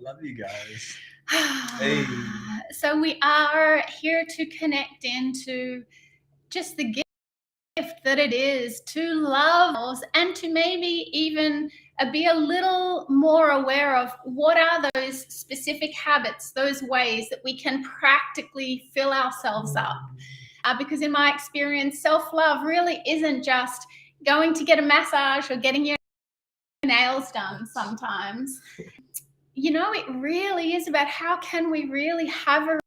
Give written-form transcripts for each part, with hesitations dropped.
Love you guys. Hey. So we are here to connect into just the gift that it is to love and to maybe even be a little more aware of what are those specific habits, those ways that we can practically fill ourselves up. Because in my experience, self-love really isn't just going to get a massage or getting your nails done sometimes. You know, it really is about how can we really have a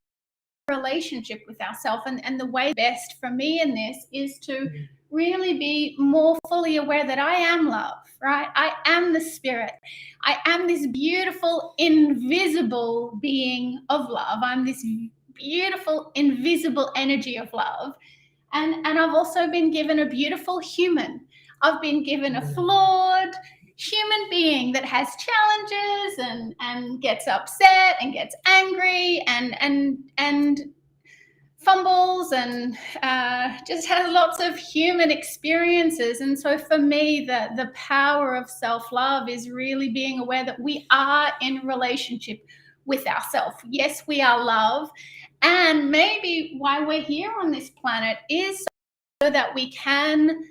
relationship with ourselves, and the way best for me in this is to really be more fully aware that I am love, right? I am the spirit. I am this beautiful, invisible being of love. I'm this beautiful, invisible energy of love. And I've also been given a beautiful human. I've been given a flawed human being that has challenges and gets upset and gets angry and fumbles and just has lots of human experiences. And so for me, the power of self-love is really being aware that we are in relationship with ourselves. Yes, we are love. And maybe why we're here on this planet is so that we can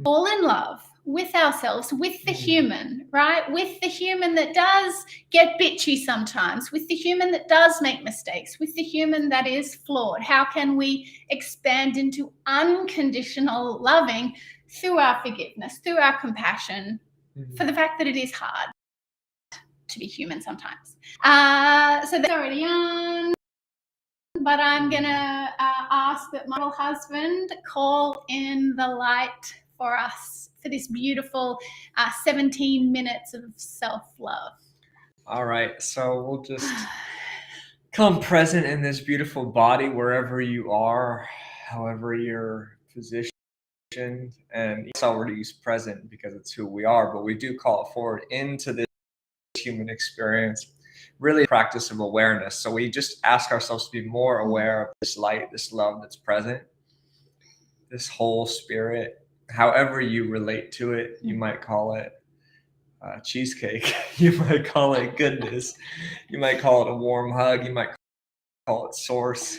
fall in love with ourselves, with the human, right? With the human that does get bitchy sometimes, with the human that does make mistakes, with the human that is flawed. How can we expand into unconditional loving through our forgiveness, through our compassion, for the fact that it is hard to be human sometimes. So that's already on. But I'm going to ask that my husband call in the light for us for this beautiful 17 minutes of self-love. All right, so we'll just come present in this beautiful body wherever you are, however you're positioned, and it's already present because it's who we are, but we do call it forward into this human experience. Really a practice of awareness. So we just ask ourselves to be more aware of this light, this love that's present, this whole spirit, however you relate to it. You might call it cheesecake. You might call it goodness. You might call it a warm hug. You might call it source,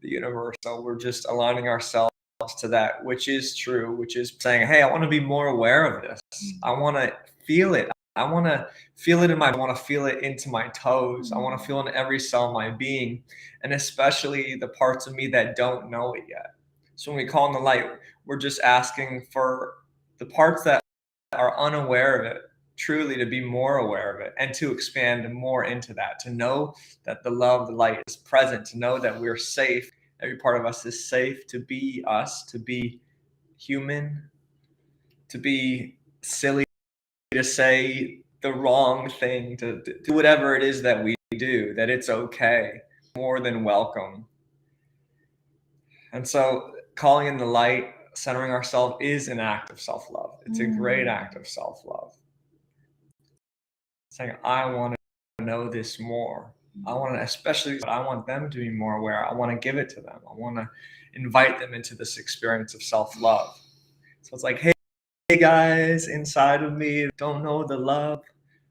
the universe. So we're just aligning ourselves to that, which is true, which is saying, hey, I want to be more aware of this. I want to feel it. I want to feel it I want to feel it into my toes. I want to feel it in every cell of my being, and especially the parts of me that don't know it yet. So when we call in the light, we're just asking for the parts that are unaware of it, truly to be more aware of it and to expand more into that, to know that the love, the light is present, to know that we're safe. Every part of us is safe to be us, to be human, to be silly, to say the wrong thing, to do whatever it is that we do, that it's okay, more than welcome. And so calling in the light, centering ourselves is an act of self-love. It's a great act of self-love. Saying, I want to know this more. I want to, especially, I want them to be more aware. I want to give it to them. I want to invite them into this experience of self-love. So it's like, hey guys, inside of me, don't know the love.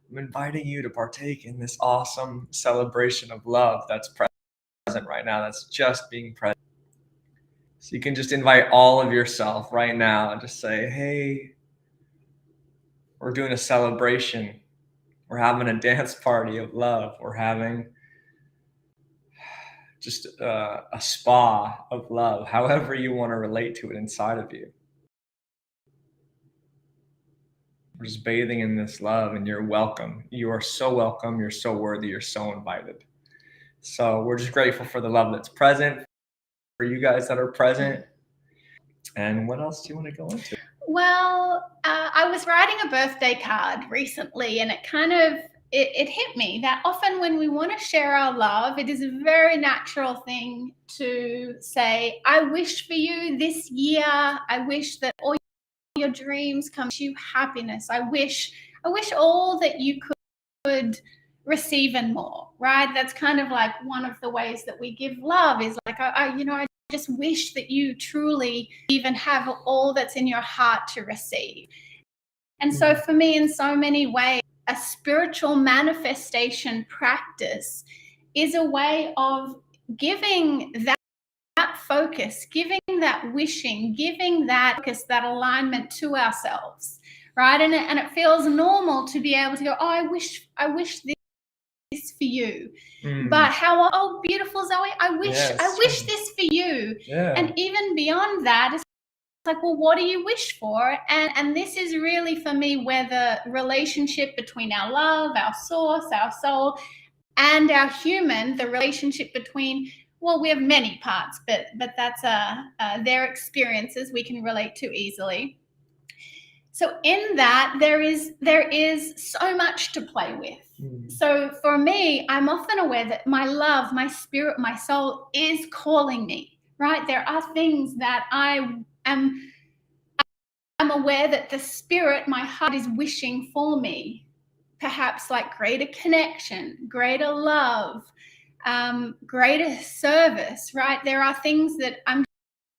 I'm inviting you to partake in this awesome celebration of love that's present right now, that's just being present. So you can just invite all of yourself right now and just say, hey, we're doing a celebration. We're having a dance party of love. We're having just a spa of love, however you want to relate to it inside of you. We're just bathing in this love, and you're welcome. You are so welcome. You're so worthy. You're so invited. So we're just grateful for the love that's present, for you guys that are present. And what else do you want to go into? Well, I was writing a birthday card recently, and it kind of it hit me that often when we want to share our love, it is a very natural thing to say, I wish for you this year. I wish that all your dreams come to you, happiness. I wish all that you could receive and more, right? That's kind of like one of the ways that we give love is like, I just wish that you truly even have all that's in your heart to receive. And so for me, in so many ways, a spiritual manifestation practice is a way of giving that focus, giving that wishing, giving that focus, that alignment to ourselves, right? And it feels normal to be able to go, oh, I wish this for you. But oh, beautiful Zoe, I wish this for you. Yeah. And even beyond that, it's like, well, what do you wish for? And this is really, for me, where the relationship between our love, our source, our soul, and our human, the relationship between, well, we have many parts, but that's their experiences we can relate to easily. So in that, there is so much to play with. So for me, I'm often aware that my love, my spirit, my soul is calling me, right? There are things that I'm aware that the spirit, my heart, is wishing for me. Perhaps like greater connection, greater love, greater service, right? There are things that I'm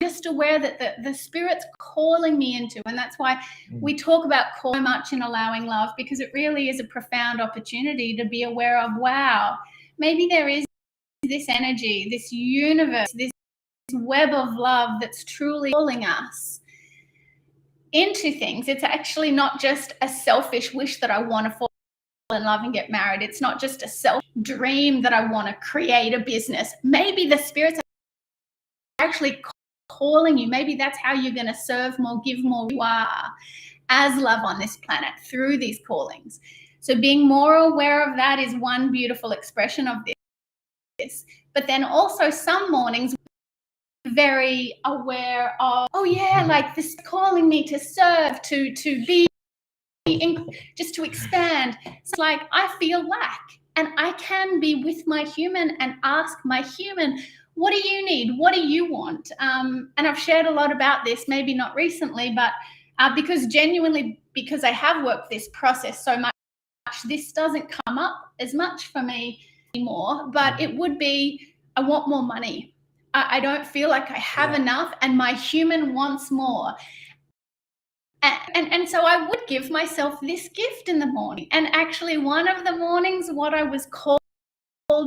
just aware that the spirit's calling me into. And that's why we talk about call so much in Allowing Love, because it really is a profound opportunity to be aware of, wow, maybe there is this energy, this universe, this web of love that's truly calling us into things. It's actually not just a selfish wish that I want to fall in love and get married. It's not just a self dream that I want to create a business. Maybe the spirit's actually calling you. Maybe that's how you're going to serve more, give more. You are as love on this planet through these callings. So being more aware of that is one beautiful expression of this. But then also some mornings, very aware of, oh yeah, like this calling me to serve, to be, just to expand. It's like I feel lack, and I can be with my human and ask my human, what do you need? What do you want? And I've shared a lot about this, maybe not recently, but because I have worked this process so much, this doesn't come up as much for me anymore, but it would be, I want more money. I don't feel like I have enough, and my human wants more. And so I would give myself this gift in the morning. And actually, one of the mornings, what I was called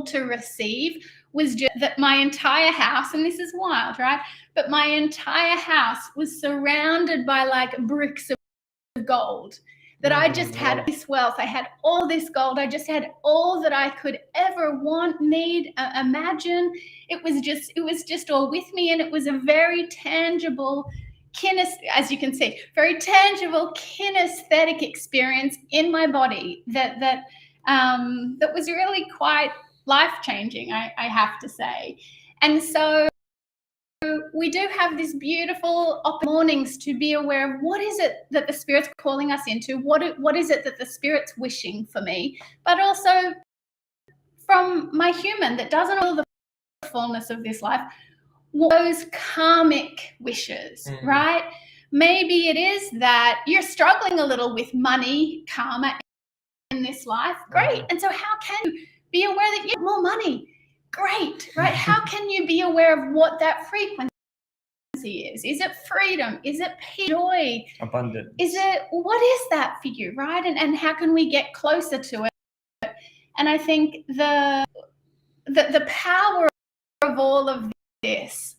to receive was just that my entire house, and this is wild, right? But my entire house was surrounded by like bricks of gold. That I just had this wealth. I had all this gold. I just had all that I could ever want, need, imagine. It was just all with me, and it was a very tangible, as you can see, very tangible kinesthetic experience in my body that was really quite life-changing, I have to say. And so we do have this beautiful mornings to be aware of what is it that the spirit's calling us into, what is it that the spirit's wishing for me, but also from my human that doesn't know the fullness of this life, those karmic wishes, right? Maybe it is that you're struggling a little with money, karma in this life. Great. And so how can you be aware that you have more money? Great, right? How can you be aware of what that frequency is? Is it freedom? Is it peace, joy? Abundance. What is that for you, right? And how can we get closer to it? And I think the power of all of this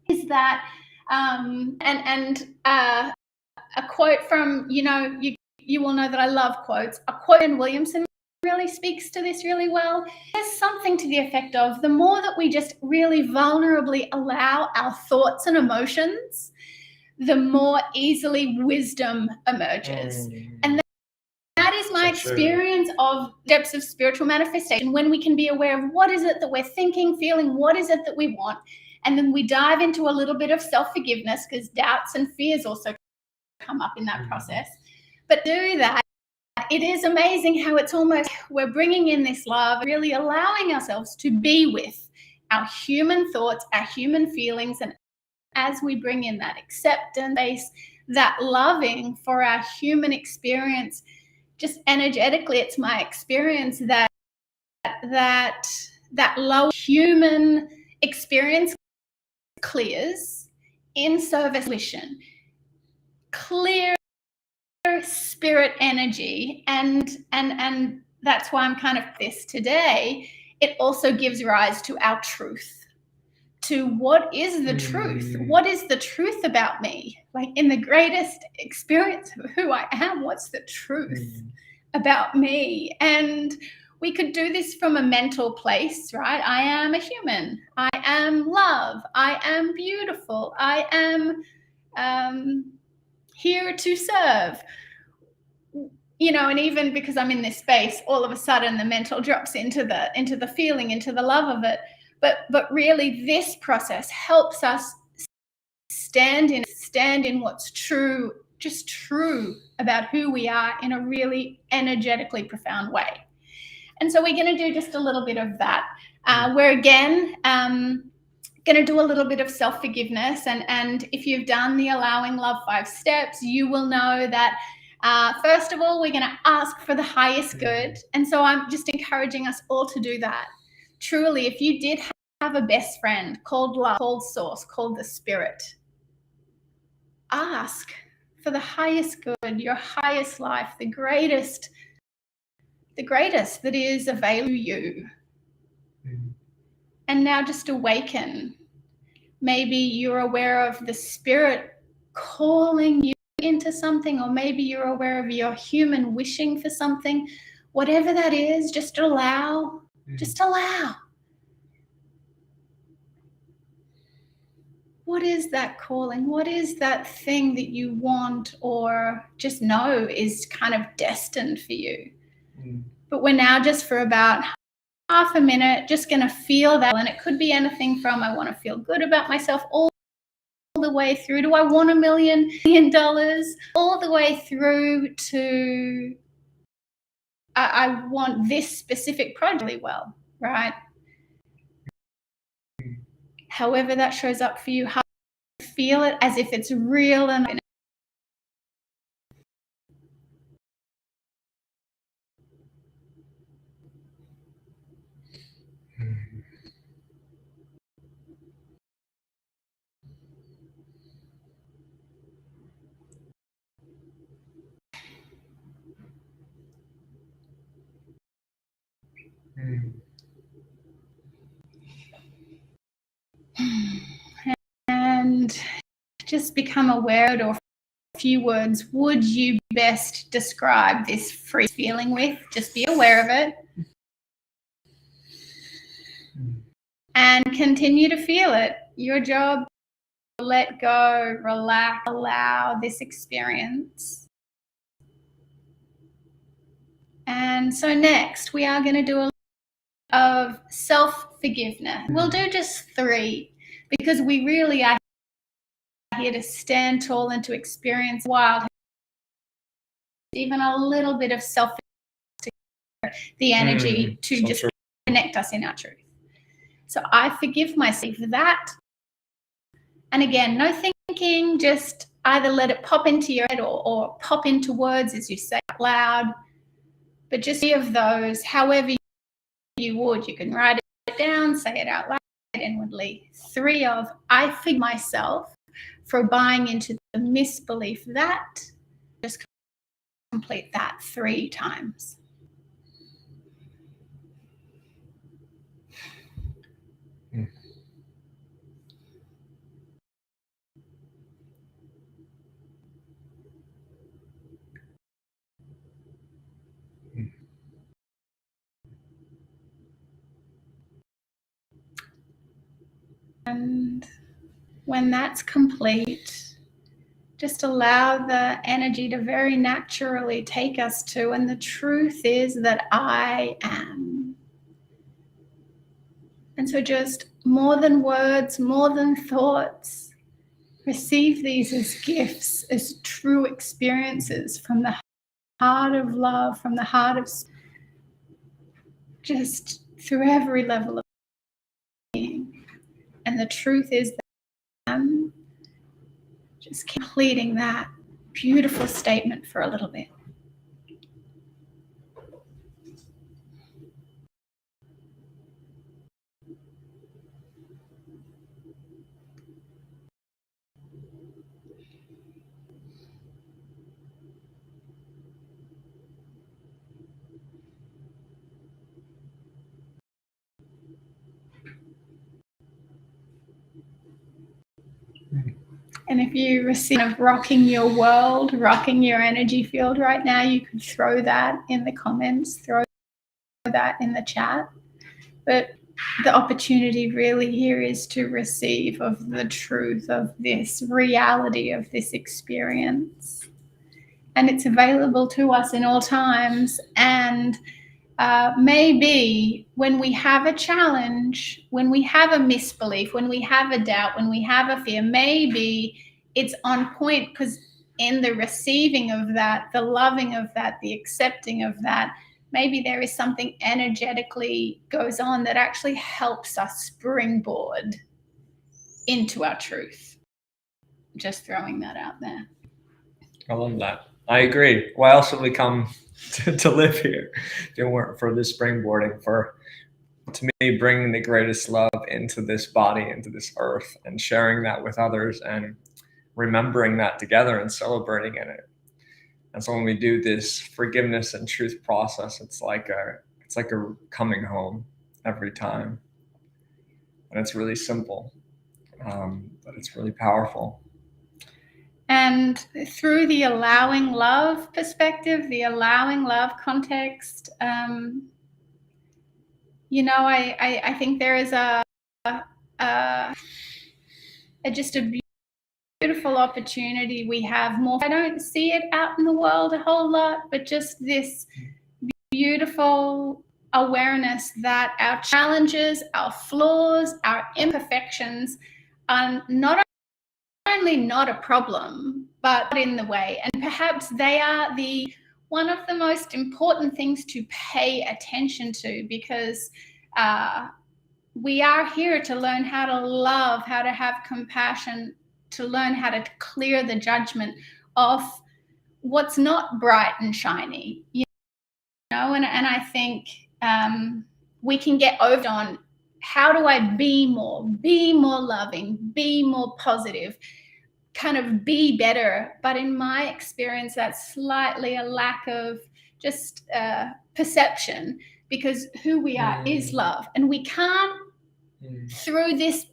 is that, a quote from, you will know that I love quotes. A quote in Williamson really speaks to this really well. There's something to the effect of, the more that we just really vulnerably allow our thoughts and emotions, the more easily wisdom emerges. And that is my experience of depths of spiritual manifestation, when we can be aware of what is it that we're thinking, feeling, what is it that we want. And then we dive into a little bit of self-forgiveness, because doubts and fears also come up in that process. But do that. It is amazing how it's almost, we're bringing in this love, really allowing ourselves to be with our human thoughts, our human feelings. And as we bring in that acceptance, that loving for our human experience, just energetically, it's my experience that low human experience clears in service, clear spirit energy, and that's why I'm kind of this today. It also gives rise to our truth, to what is the truth? What is the truth about me? Like, in the greatest experience of who I am, what's the truth about me? And we could do this from a mental place, right? I am a human. I am love. I am beautiful. I am here to serve. You know, and even because I'm in this space, all of a sudden the mental drops into the feeling, into the love of it. But really, this process helps us stand in what's true, just true about who we are in a really energetically profound way. And so we're going to do just a little bit of that. We're again going to do a little bit of self-forgiveness. And if you've done the Allowing Love 5 steps, you will know that first of all, we're going to ask for the highest good. And so I'm just encouraging us all to do that. Truly, if you did have a best friend called love, called source, called the spirit, ask for the highest good, your highest life, the greatest that is available to you. And now just awaken. Maybe you're aware of the spirit calling you into something, or maybe you're aware of your human wishing for something. Whatever that is, just allow. Just allow. What is that calling? What is that thing that you want or just know is kind of destined for you? But we're now just for about half a minute just going to feel that. And it could be anything from I want to feel good about myself all the way through to I want $1 million, all the way through to I want this specific project really well, right? However that shows up for you, feel it as if it's real and and just become aware or a few words would you best describe this free feeling with? Just be aware of it and continue to feel it. Your job, let go, relax, allow this experience. And so next we are going to do a of self-forgiveness. We'll do just 3 because we really are here to stand tall and to experience wild, even a little bit of the energy to just connect us in our truth. So I forgive myself for that. And again, no thinking, just either let it pop into your head or pop into words as you say out loud. But just 3 of those, however you would. You can write it down, say it out loud inwardly. 3 of I forgive myself for buying into the misbelief that. Just complete that 3 times. And when that's complete, just allow the energy to very naturally take us to, and the truth is that I am. And so just more than words, more than thoughts, receive these as gifts, as true experiences from the heart of love, from the heart of just through every level of being. And the truth is that I'm just completing that beautiful statement for a little bit. And if you receive of rocking your world, rocking your energy field right now, you could throw that in the comments, throw that in the chat. But the opportunity really here is to receive of the truth of this reality of this experience. And it's available to us in all times. And maybe when we have a challenge, when we have a misbelief, when we have a doubt, when we have a fear, maybe it's on point, because in the receiving of that, the loving of that, the accepting of that, maybe there is something energetically goes on that actually helps us springboard into our truth. Just throwing that out there. I love that. I agree. Why else would we come to live here if it weren't for this springboarding, for, to me, bringing the greatest love into this body, into this earth, and sharing that with others, and remembering that together and celebrating in it. And so when we do this forgiveness and truth process, it's like a coming home every time. And it's really simple, but it's really powerful. And through the allowing love perspective, the allowing love context, you know, I think there is just a beautiful opportunity we have more. I don't see it out in the world a whole lot, but just this beautiful awareness that our challenges, our flaws, our imperfections are not only not a problem, but in the way. And perhaps they are one of the most important things to pay attention to, because we are here to learn how to love, how to have compassion, to learn how to clear the judgment of what's not bright and shiny, you know. And I think we can get over on, how do I be more loving, be more positive, kind of be better. But in my experience, that's slightly a lack of just perception, because who we are is love. And we can't, through this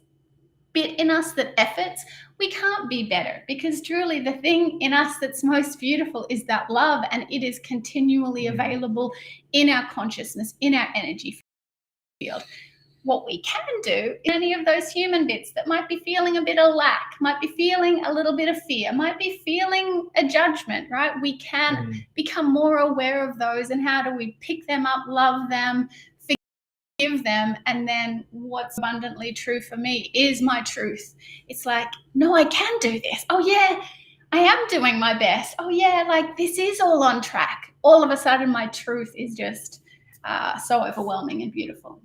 bit in us that efforts, we can't be better, because truly the thing in us that's most beautiful is that love, and it is continually available in our consciousness, in our energy field. What we can do in any of those human bits that might be feeling a bit of lack, might be feeling a little bit of fear, might be feeling a judgment, right? We can become more aware of those, and how do we pick them up, love them, forgive them, and then what's abundantly true for me is my truth. It's like, no, I can do this. Oh yeah, I am doing my best. Oh yeah, like this is all on track. All of a sudden my truth is just so overwhelming and beautiful.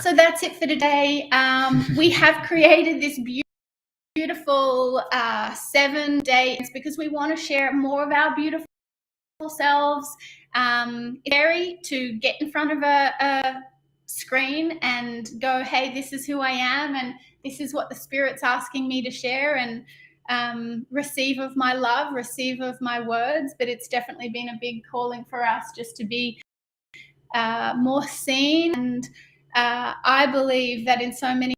So that's it for today. We have created this beautiful 7 days because we want to share more of our beautiful selves. It's scary to get in front of a screen and go, hey, this is who I am, and this is what the Spirit's asking me to share, and receive of my love, receive of my words. But it's definitely been a big calling for us just to be more seen. And I believe that in so many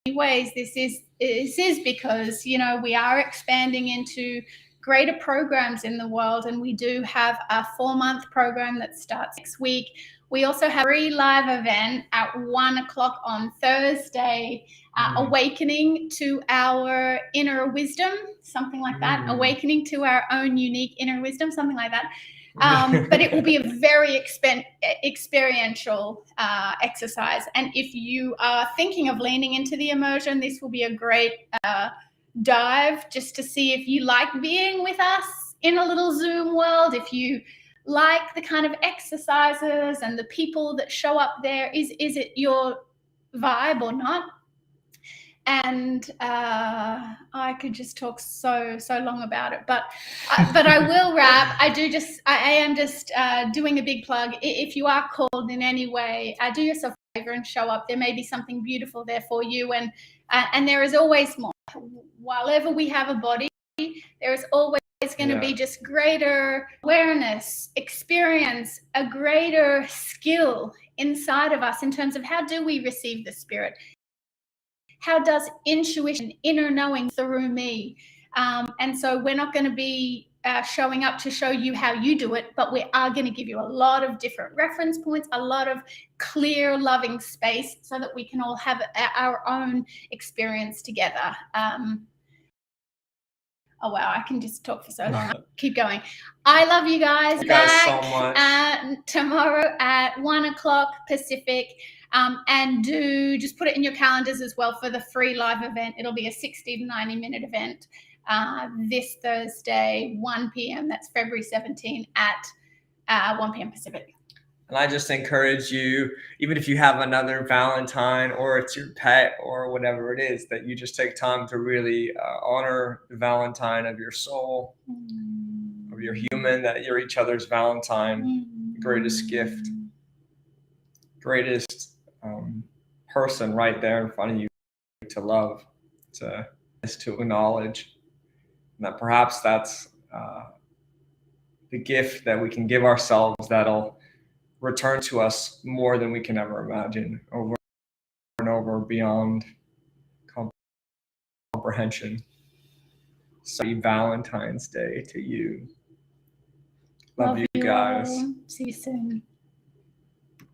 ways this is because, you know, we are expanding into greater programs in the world, and we do have a 4-month program that starts next week. We also have a free live event at 1:00 on Thursday, awakening to our inner wisdom, something like that, awakening to our own unique inner wisdom, something like that. But it will be a very experiential exercise. And if you are thinking of leaning into the immersion, this will be a great dive just to see if you like being with us in a little Zoom world, if you like the kind of exercises and the people that show up there. Is it your vibe or not? And I could just talk so long about it, but I will wrap. I am just doing a big plug. If you are called in any way, do yourself a favor and show up. There may be something beautiful there for you, and there is always more. While ever we have a body, there is always going to be just greater awareness, experience, a greater skill inside of us in terms of how do we receive the Spirit. how does intuition, inner knowing through me? And so we're not going to be showing up to show you how you do it, but we are going to give you a lot of different reference points, a lot of clear, loving space so that we can all have our own experience together. Oh, wow, I can just talk for so long. Keep going. I love you guys. Thank you guys so much. Tomorrow at 1 o'clock Pacific. And do just put it in your calendars as well for the free live event. It'll be a 60 to 90-minute event this Thursday, 1 p.m. That's February 17 at 1 p.m. Pacific. And I just encourage you, even if you have another Valentine or it's your pet or whatever it is, that you just take time to really honor the Valentine of your soul, of your human, that you're each other's Valentine, the greatest gift, greatest person right there in front of you to love, to acknowledge. And that perhaps that's the gift that we can give ourselves that'll return to us more than we can ever imagine, over and over, beyond comprehension. So happy Valentine's Day to you. Love you guys. See you soon.